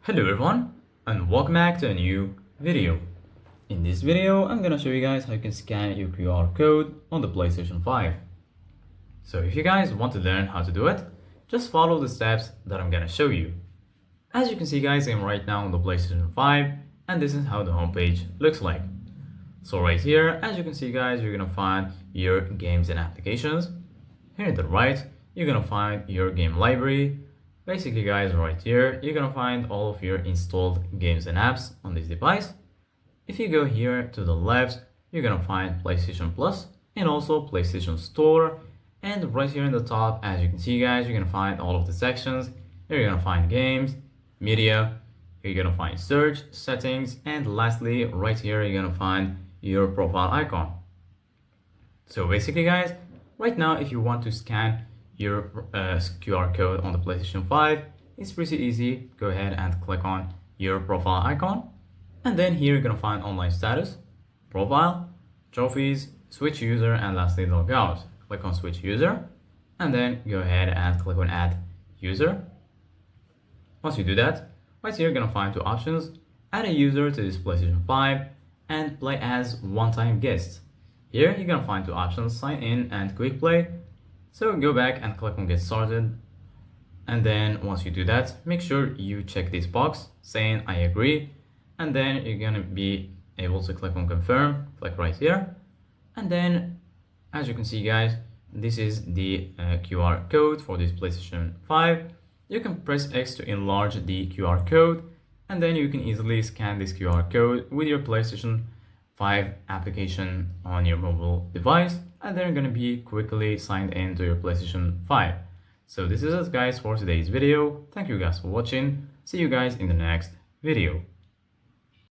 Hello everyone and welcome back to a new video. In this video, I'm gonna show you guys how you can scan your QR code on the PlayStation 5. So if you guys want to learn how to do it, just follow the steps that I'm gonna show you. As you can see guys, I'm right now on the PlayStation 5 and this is how the homepage looks like. So right here, as you can see guys, you're gonna find your games and applications. Here on the right, you're gonna find your game library. Basically guys, right here, you're gonna find all of your installed games and apps on this device. If you go here to the left, you're gonna find PlayStation Plus and also PlayStation Store. And right here in the top, as you can see guys, you're gonna find all of the sections. Here you're gonna find games, media, you're gonna find search, settings, and lastly, right here, you're gonna find your profile icon. So basically guys, right now, if you want to scan your QR code on the PlayStation 5, it's pretty easy. Go ahead and click on your profile icon. And then here you're gonna find online status, profile, trophies, switch user, and lastly logout. Click on switch user, and then go ahead and click on add user. Once you do that, right here you're gonna find two options: add a user to this PlayStation 5 and play as one-time guest. Here you're gonna find two options: sign in and quick play. So go back and click on get started, and then once you do that, make sure you check this box saying I agree, and then you're gonna be able to click on confirm. Click right here, and then as you can see guys, this is the QR code for this PlayStation 5. You can press X to enlarge the QR code, and then you can easily scan this QR code with your PlayStation 5 application on your mobile device, and then you're going to be quickly signed in to your PlayStation 5. So this is it guys for today's video. Thank you guys for watching. See you guys in the next video.